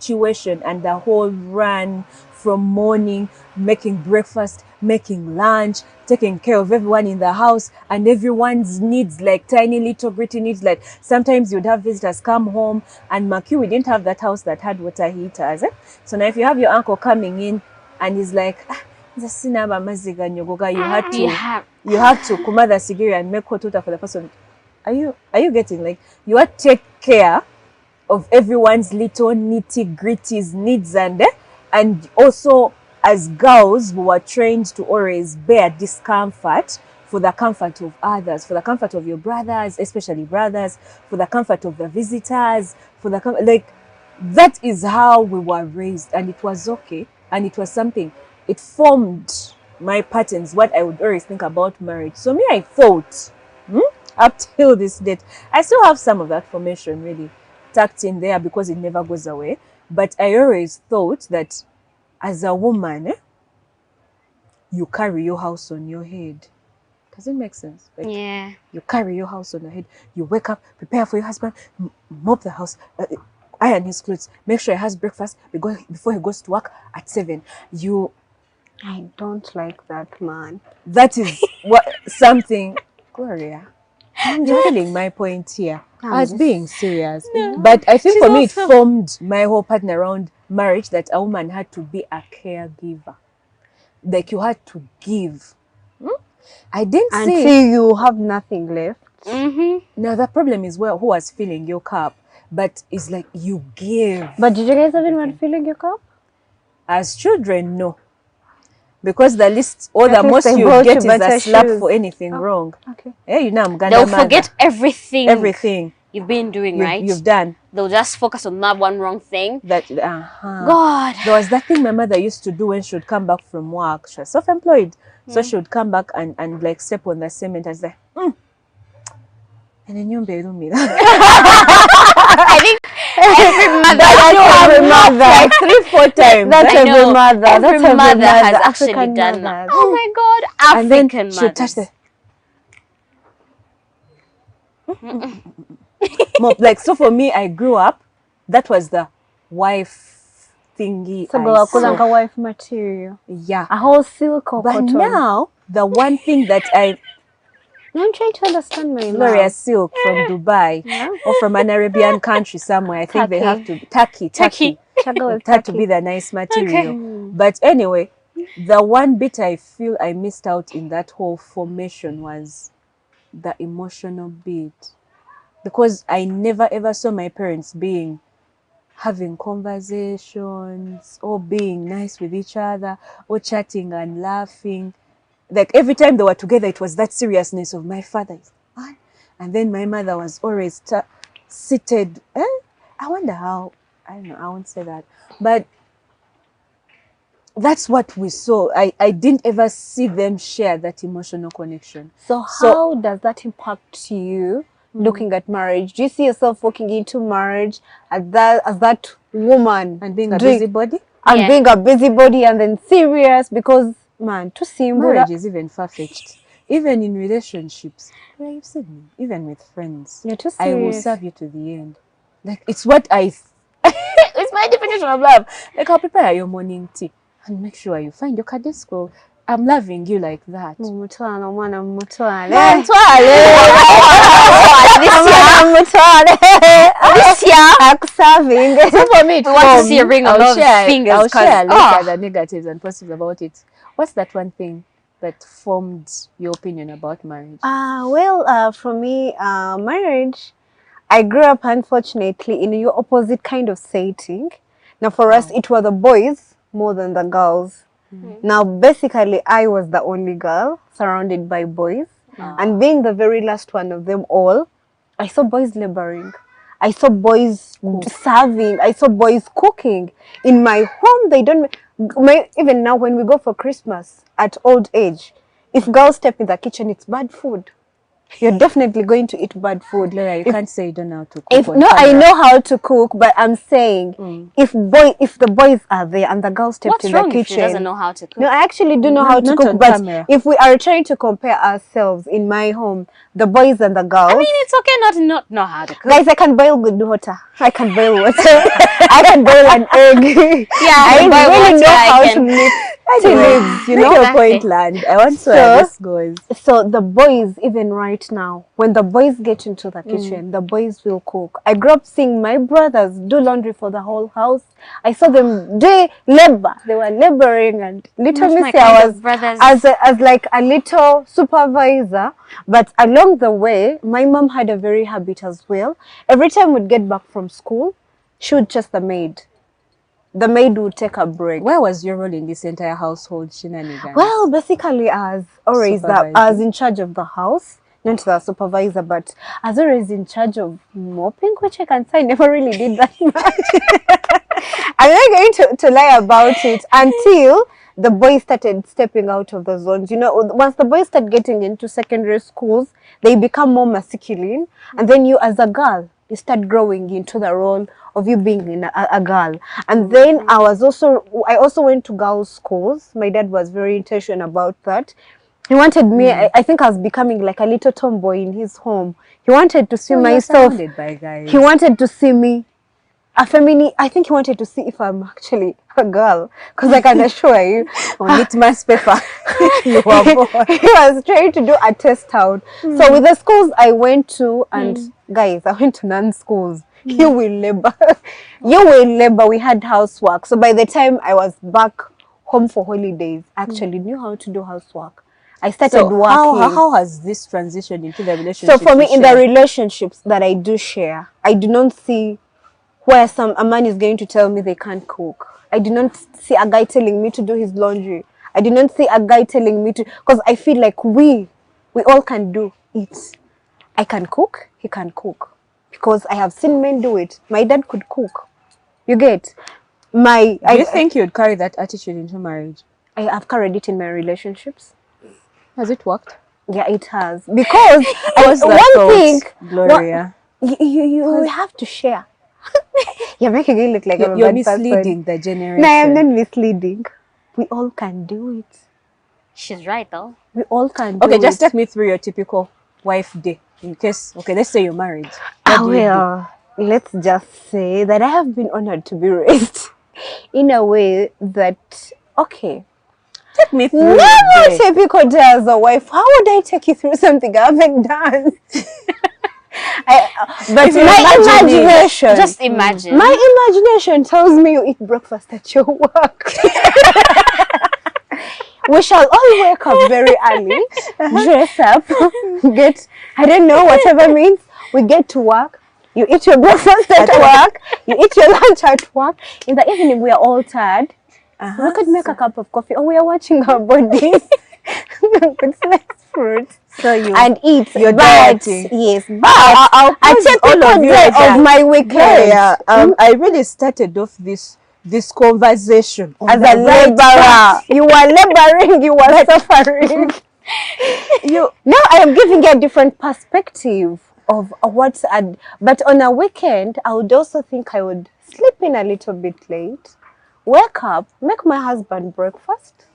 situation and the whole run from morning, making breakfast, making lunch, taking care of everyone in the house and everyone's needs, like tiny little gritty needs. Like sometimes you'd have visitors come home, and Makiu, we didn't have that house that had water heaters. So now if you have your uncle coming in and he's like, you have to kumada sigiri and make hot water for the person. Are you getting, like, you have to take care of everyone's little nitty gritties needs, and also as girls we were trained to always bear discomfort for the comfort of others, for the comfort of your brothers, especially brothers, for the comfort of the visitors, for the like that is how we were raised, and it was okay, and it was something, it formed my patterns, what I would always think about marriage. So me, I thought up till this date I still have some of that formation really tucked in there because it never goes away. But I always thought that as a woman, you carry your house on your head. Does it make sense? Like, yeah. You carry your house on your head. You wake up, prepare for your husband, mop the house, iron his clothes, make sure he has breakfast before he goes to work at 7. I don't like that, man. That is what something, Gloria. I'm just telling my point here. I was being serious. No. But I think for me, it formed my whole pattern around marriage, that a woman had to be a caregiver. Like you had to give. I didn't say... Until you have nothing left. Now, the problem is who was filling your cup. But it's like you give. But did you guys even filling your cup? As children, no. Because the least, or the most you get is a slap for anything wrong. Okay. Yeah, you know, they'll forget everything. Everything you've been doing, right? You've done. They'll just focus on that one wrong thing. That God. There was that thing my mother used to do when she would come back from work. She was self-employed, so she would come back and like step on the cement and say, and then you I think every mother, like 3-4 times. That's every mother. Every mother has actually done that. Oh my God, African mothers. She would touch the like, so for me, I grew up, that was the wife thingy. So like a wife material. Yeah. A whole silk or but cotton. Now, the one thing that I'm trying to understand my Gloria silk from Dubai or from an Arabian country somewhere. I think they have to Turkey. It had to be the nice material. Okay. But anyway, the one bit I feel I missed out in that whole formation was the emotional bit, because I never ever saw my parents having conversations or being nice with each other or chatting and laughing. Like every time they were together, it was that seriousness of my father is on, and then my mother was always seated. I wonder how, I don't know, I won't say that, but that's what we saw. I didn't ever see them share that emotional connection. So how does that impact you looking at marriage? Do you see yourself walking into marriage as that woman and being a busybody? And being a busybody and then serious, because man, to see marriage is even far-fetched. Even in relationships, well, you've seen me, even with friends, you're too serious. I will serve you to the end. Like, it's what it's my definition of love. Like, I'll prepare your morning tea and make sure you find your cadesco. I'm loving you like that. This year, I'm serving. So for me, we want to see a ring of love fingers. I'll share later the negatives and positives about it. What's that one thing that formed your opinion about marriage? For me, marriage, I grew up unfortunately in your opposite kind of setting. Now for us, it was the boys more than the girls. Now basically, I was the only girl surrounded by boys, and being the very last one of them all, I saw boys laboring. I saw boys serving. I saw boys cooking. In my home, they don't... Even now, when we go for Christmas at old age, if girls step in the kitchen, it's bad food. you're definitely going to eat bad food. Gloria, you can't say you don't know how to cook. If on no, I camera. know how to cook, but I'm saying if the boys are there and the girl stepped What's in wrong the if she kitchen. doesn't know how to cook? No, I actually do know Not- how to not cook, on but camera. if we are trying to compare ourselves in my home, the boys and the girls. I mean, it's okay not know how to cook. Guys, I can boil good water. I can boil water. I can boil an egg. Yeah, I can boil really water, know I how to can- make Anyway, leaves, you make know. your Exactly. point land. I want to So- where this goes. So the boys, even right now, when the boys get into the kitchen, the boys will cook. I grew up seeing my brothers do laundry for the whole house. I saw them do labor. They were laboring, and little Not my Missy, kind I of was brothers. as like a little supervisor. But along the way, my mom had a very habit as well. Every time we'd get back from school, she would chase the maid. The maid would take a break. Where was your role in this entire household shenanigans? Well, basically, as always, I was in charge of the house, not the supervisor, but as always in charge of mopping, which I can say I never really did that much. I'm not going to lie about it until the boys started stepping out of the zones. You know, once the boys start getting into secondary schools, they become more masculine, and then you, as a girl, you start growing into the role of you being a girl. And then I also went to girls' schools. My dad was very intentional about that. He wanted me, I think I was becoming like a little tomboy in his home. He wanted to see So you're myself. surrounded by guys. He wanted to see me a feminine. I think he wanted to see if I'm actually a girl, because I can assure you, on litmus paper. You were born. he was trying to do a test out. So with the schools I went to, and guys, I went to non-schools. You will labor. You will labor. We had housework. So by the time I was back home for holidays, I actually knew how to do housework. I started So working. how has this transitioned into the relationship? So for me, you in the share? relationships that I do share, I do not see where a man is going to tell me they can't cook. I do not see a guy telling me to do his laundry. I do not see a guy telling me to, because I feel like we all can do it. I can cook, he can cook. Because I have seen men do it. My dad could cook. You get? Do you think you'd carry that attitude into marriage? I have carried it in my relationships. Has it worked? Yeah, it has. Because What's that one thought, thing, Gloria? you have to share. You're making it look like I'm a You're bad person. misleading the generation. No, I'm not misleading. We all can do it. She's right though. We all can do it. Okay, just take me through your typical wife day. In case, okay, let's say you're married. What do you do? Well, let's just say that I have been honored to be raised in a way that, okay, Take me through never your day. typical day as a wife. How would I take you through something I haven't done? But If you my imagine it, imagination, Just imagine. my imagination tells me you eat breakfast at your work. We shall all wake up very early, dress up, get, I don't know, whatever means, we get to work. You eat your breakfast at work, you eat your lunch at work. In the evening, we are all tired. We could make a cup of coffee, or we are watching our bodies with sliced fruit So you and eat. you're But, dieting. yes, but I'll a pause all typical of you day right there. of my weekend. Gloria, I really started off this conversation on As the a right laborer, path. you were laboring, you were suffering. You Now I am giving you a different perspective of what's at, but on a weekend, I would also think I would sleep in a little bit late, wake up, make my husband breakfast.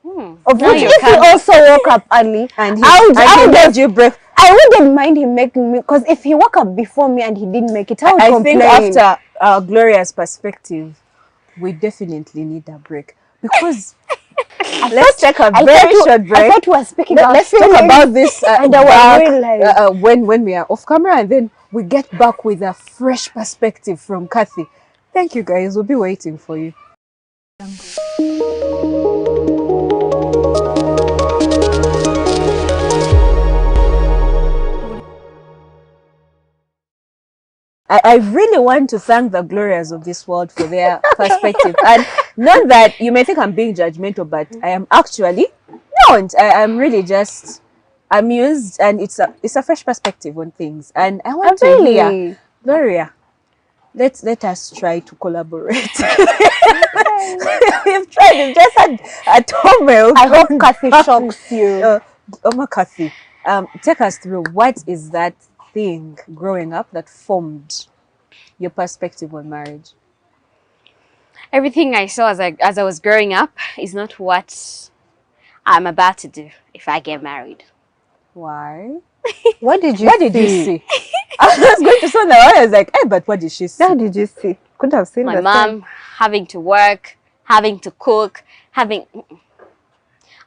Of Now which you if he can- also woke up early, and he, I would, and I he would made you break. I wouldn't mind him making me, because if he woke up before me and he didn't make it, I would I complain. think after Gloria's perspective, we definitely need a break because let's take a very short break. I thought we were speaking about Let's talk feelings. about this And our back, real life. when we are off camera, and then we get back with a fresh perspective from Kathy. Thank you, guys. We'll be waiting for you. I really want to thank the Glorias of this world for their perspective. And not that you may think I'm being judgmental, but I am actually not. I'm really just amused, and it's a fresh perspective on things. And I want to hear, Really? Gloria, let us try to collaborate. We've tried, we've just had a turmoil. I hope Kathy shocks you. Kathy, Take us through, what is that thing growing up that formed your perspective on marriage? Everything I saw as I was growing up is not what I'm about to do if I get married. Why? What did you What did you see? I was going to say that. I was like, hey, but what did she see? What did you see? Could have seen My the mom having to work, having to cook, having...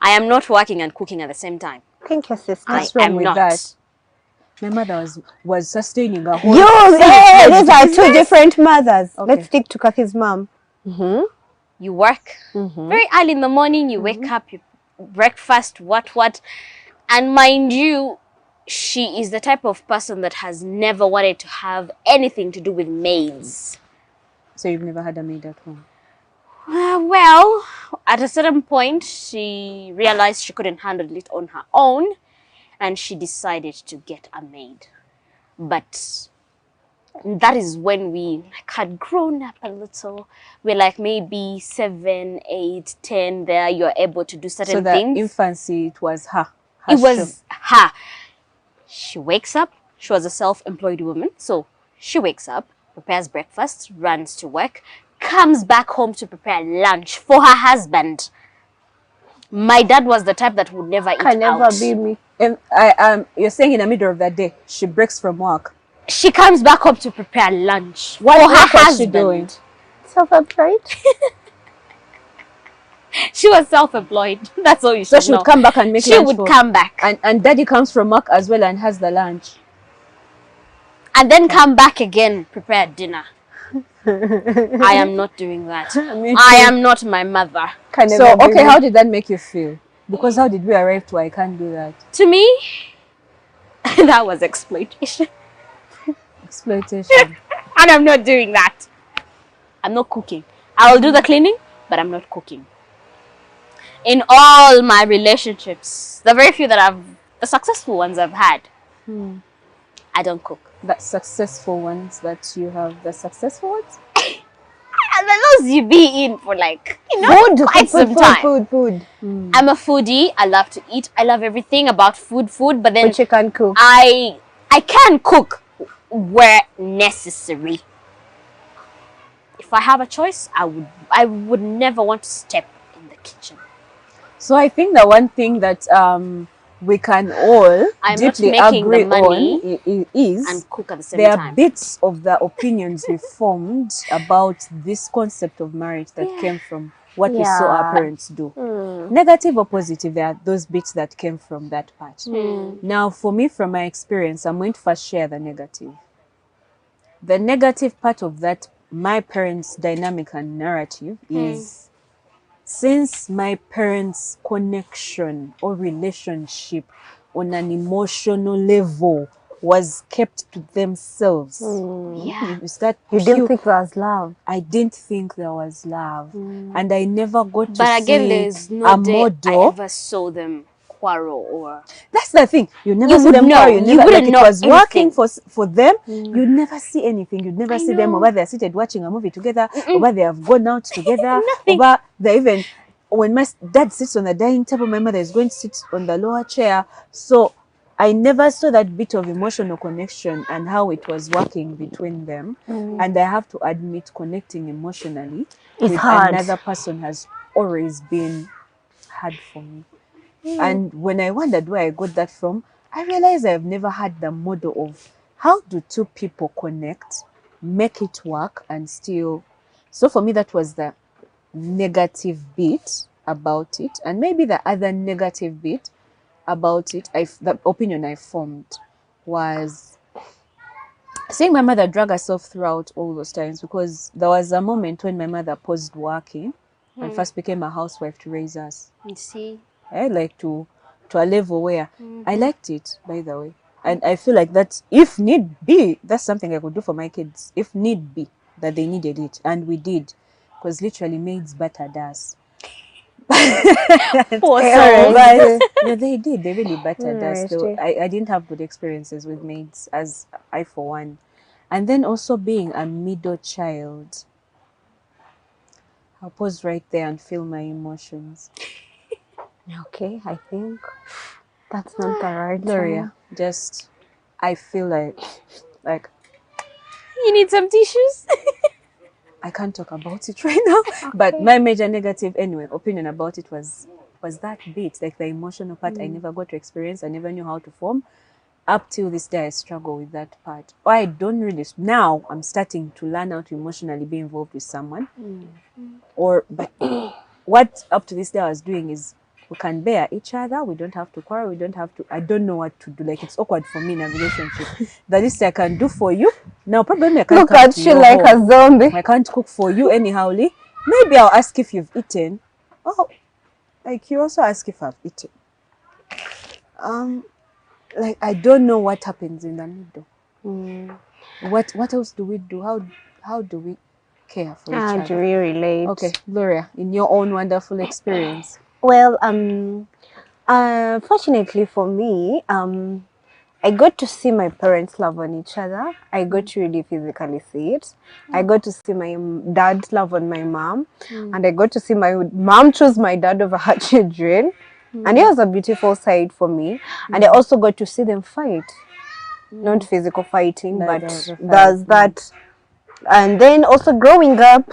I am not working and cooking at the same time. same. Thank you, sister. I What's wrong am with not. that? My mother was sustaining a whole... Hey, those are two different mothers. Okay. Let's stick to Kathy's mom. You work very early in the morning, you wake up, you breakfast, what. And mind you, she is the type of person that has never wanted to have anything to do with maids. So you've never had a maid at home? Well, at a certain point, she realized she couldn't handle it on her own, and she decided to get a maid. But that is when we had grown up a little. We're like maybe 7, 8, 10 there. You're able to do certain So that things. infancy, it was her. It was her. She wakes up. She was a self-employed woman. So she wakes up, prepares breakfast, runs to work, comes back home to prepare lunch for her husband. My dad was the type that would never eat Can never out. be me. And you're saying in the middle of that day, she breaks from work. She comes back home to prepare lunch What for her was she husband. doing? Self-employed? She was self-employed. That's all you should So she know. would come back and make She lunch would for- come back And daddy comes from work as well and has the lunch. and then come back again, prepare dinner. I am not doing that. I am not my mother. Can So, never be okay, me. how did that make you feel? Because how did we arrive to I can't do that? To me, that was exploitation. Exploitation. And I'm not doing that. I'm not cooking. I will do the cleaning, but I'm not cooking. In all my relationships, the very few that the successful ones I've had, I don't cook. The successful ones that you have, the successful ones? And those you be in for like, quite some time. Food. I'm a foodie. I love to eat. I love everything about food, but then But you can cook. I can cook where necessary. If I have a choice, I would never want to step in the kitchen. So I think the one thing that we can all I'm not deeply making the agree money on is and cook at the same there are time. bits of the opinions we formed about this concept of marriage that came from what we saw our parents do. Negative or positive, there are those bits that came from that part. Now, for me, from my experience, I'm going to first share the negative. The negative part of that, my parents' dynamic and narrative is, since my parents' connection or relationship on an emotional level was kept to themselves. Yeah. Is that You didn't pure- think there was love. I didn't think there was love. And I never got to But again, see there's no a day I model. ever saw them quarrel or... That's the thing. You never You see would them know. quarrel. You never, like wouldn't it know was working anything. for them. You'd never see anything. You'd never see them know. over there seated watching a movie together, over they have gone out together, Nothing. over they even, when my dad sits on the dining table, my mother is going to sit on the lower chair. So I never saw that bit of emotional connection and how it was working between them. And I have to admit, connecting emotionally with hard. another person has always been hard for me. And when I wondered where I got that from, I realized I've never had the model of how do two people connect, make it work, and still. So for me, that was the negative bit about it. And maybe the other negative bit about it, the opinion I formed was seeing my mother drag herself throughout all those times, because there was a moment when my mother paused working and first became a housewife to raise us. You see? I like to a level where I liked it, by the way. And I feel like that if need be, that's something I could do for my kids. If need be, that they needed it. And we did. Because literally maids battered us. Poor Alright. souls. But no, they did. They really battered us. Alright, So yeah. I didn't have good experiences with maids, as I for one. And then also being a middle child. I'll pause right there and feel my emotions. Okay, I think That's not the right Gloria, just I feel like You need some tissues? I can't talk about it right now. But my major negative opinion about it was that bit, like the emotional part. I never got to experience. I never knew how to form. Up till this day, I struggle with that part. I don't really. Now I'm starting to learn how to emotionally be involved with someone. But what up to this day I was doing is we can bear each other. We don't have to quarrel. We don't have to. I don't know what to do. Like it's awkward for me in a relationship. The least I can do for you. Now probably I can't Look come at to you your like home. a zombie. I can't cook for you anyhow. Maybe I'll ask if you've eaten. Oh, like you also ask if I've eaten. Like I don't know what happens in the middle. What else do we do? How do we care for each How other? do we relate? Okay, Gloria, in your own wonderful experience. Well, fortunately for me, I got to see my parents love on each other. I got to really physically see it. I got to see my dad love on my mom, and I got to see my mom choose my dad over her children. And it was a beautiful sight for me. And I also got to see them fight. Not physical fighting, Like but the there's fight. that. And then also growing up,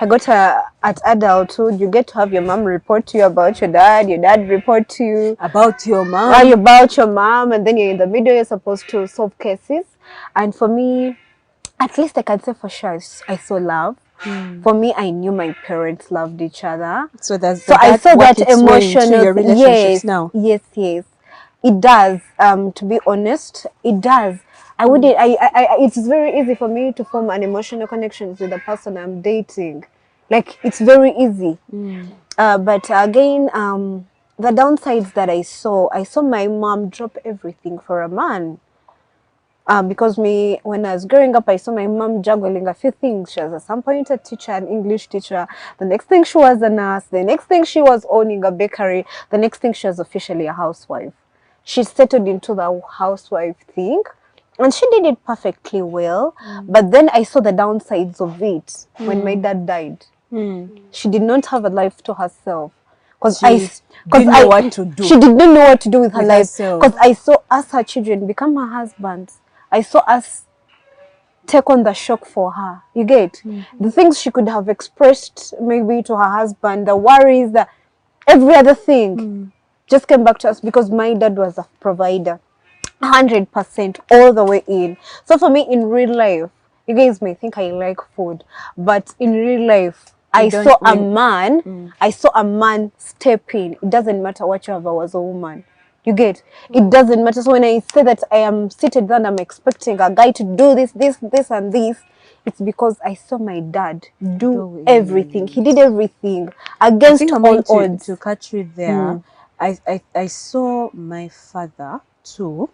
I got at adulthood, you get to have your mom report to you about your dad report to you About your mom. about your mom, and then you're in the middle, you're supposed to solve cases. And for me, at least I can say for sure, I saw love. For me, I knew my parents loved each other. So I saw that emotional. your relationships Yes, now. yes. It does. To be honest, it does. I wouldn't. It's very easy for me to form an emotional connection with the person I'm dating. Like it's very easy. But again, the downsides that I saw my mom drop everything for a man. Because when I was growing up, I saw my mom juggling a few things. She was at some point a teacher, an English teacher. The next thing she was a nurse. The next thing she was owning a bakery. The next thing she was officially a housewife. She settled into the housewife thing. And she did it perfectly well. But then I saw the downsides of it when my dad died. She did not have a life to herself. She didn't know what to do. She did not know what to do with her life. herself. Because I saw us, her children, become her husbands. I saw us take on the shock for her. You get? The things she could have expressed maybe to her husband, the worries, every other thing just came back to us because my dad was a provider. 100% all the way in. So for me in real life, you guys may think I like food, but in real life, I saw a man step in. It doesn't matter what you have, I was a woman. You get? It doesn't matter. So when I say that I am seated there and I'm expecting a guy to do this, and this, it's because I saw my dad do everything. He did everything against all odds. To catch you there, I saw my father too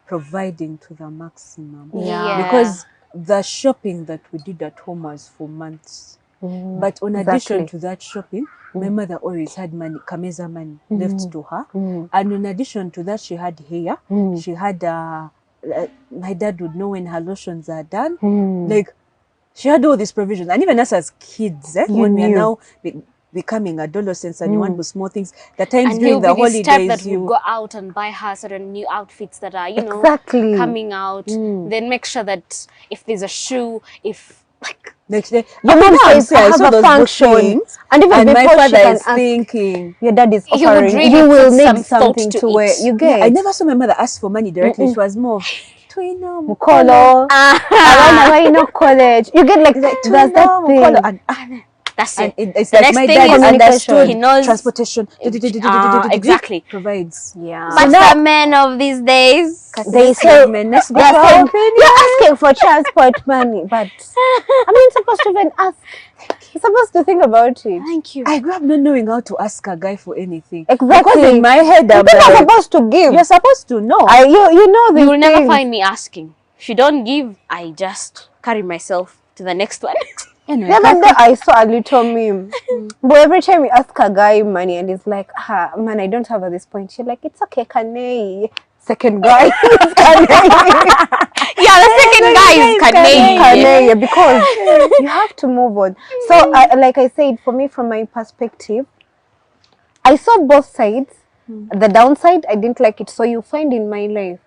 providing to the maximum. Yeah. Because the shopping that we did at home was for months. But in addition to that shopping, my mother always had money, Kameza money, left to her. And in addition to that, she had hair. She had, my dad would know when her lotions are done. Like, she had all these provisions. And even us as kids, when we are now becoming adolescents and you want to do small things, the times And during the holidays, that you go out and buy her certain new outfits that are, coming out. Then make sure that if there's a shoe, next day, your mom says I saw have a those function, and even and my before she father can is ask, thinking, your dad is He would offering, really you will put some need thought something to to wear. it. You get? I never saw my mother ask for money directly. She was more Twino Mukolo, around away no college. You get like there's that thing. and that's and it. it's The like next my thing dad is understood he knows transportation. exactly. Provides. Yeah. But the men of these days, They say let's go they're for saying, opinion. you're asking for transport money, but I'm not supposed to even ask. You're supposed to think about it. thank you. I grew up not knowing how to ask a guy for anything. Exactly. Because in my head, I'm You're like, supposed to give. you're supposed to know. You know these You will never things. find me asking. If you don't give, I just carry myself to the next one. Anyway, The other day I saw a little meme. But every time you ask a guy money and he's like, man, I don't have at this point. You're like, it's okay, Kanei. Second guy is Kanei. Yeah, the second guy is Kanei. Kanei, because you have to move on. So, like I said, for me, from my perspective, I saw both sides. The downside, I didn't like it. So you find in my life,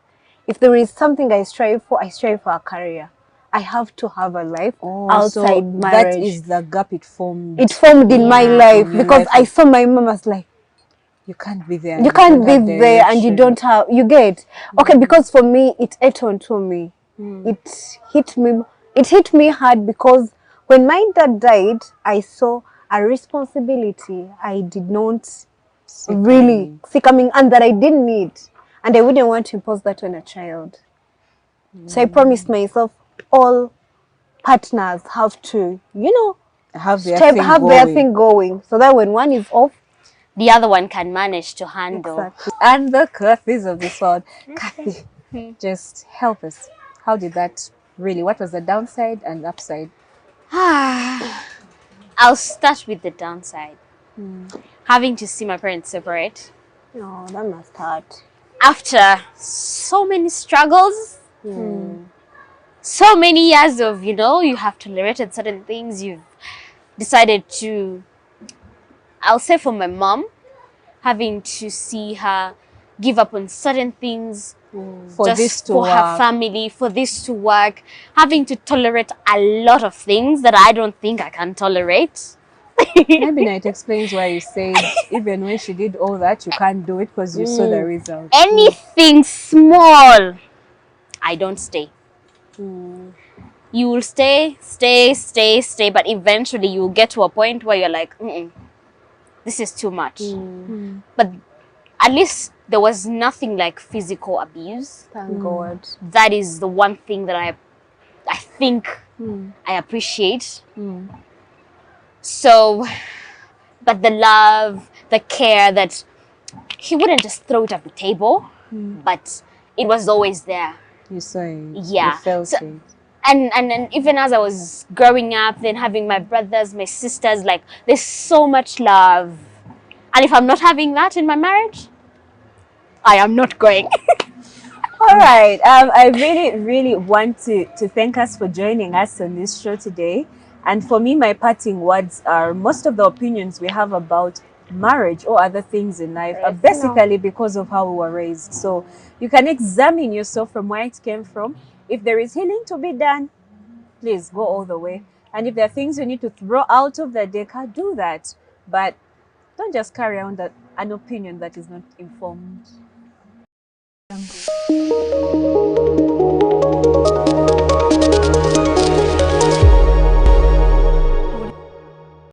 if there is something I strive for a career. I have to have a life outside marriage. That is the gap it formed. It formed in my life in your because life. I saw my mom as like, You can't be there. you can't be there and you don't have, you get. Okay, because for me, it ate onto me. It hit me hard because when my dad died, I saw a responsibility I did not really see coming and that I didn't need. And I wouldn't want to impose that on a child. So I promised myself all partners have to, have their their thing going. So that when one is off, The other one can manage to handle. exactly. And the Kathys of this world. Kathy, just help us. How did that really? What was the downside and upside? I'll start with the downside. Having to see my parents separate No, that must hurt. after so many struggles, so many years of, you have tolerated certain things, you've decided to, I'll say for my mom, having to see her give up on certain things For just this to for her work. family, for this to work, having to tolerate a lot of things that I don't think I can tolerate. Maybe now it explains why you said even when she did all that, you can't do it because you saw the result. Anything small, I don't stay. You will stay, but eventually you will get to a point where you're like, this is too much. But at least there was nothing like physical abuse. Thank God. That is the one thing that I think I appreciate. So, but the love, the care, that he wouldn't just throw it at the table, but it was always there. You saw it. Yeah. You felt So- it. And even as I was growing up, then having my brothers, my sisters, like there's so much love. And if I'm not having that in my marriage, I am not going. All right. I really, really want to thank us for joining us on this show today. And for me, my parting words are most of the opinions we have about marriage or other things in life are basically because of how we were raised. So you can examine yourself from where it came from. If there is healing to be done, please go all the way. And if there are things you need to throw out of the deck, do that. But don't just carry on an opinion that is not informed.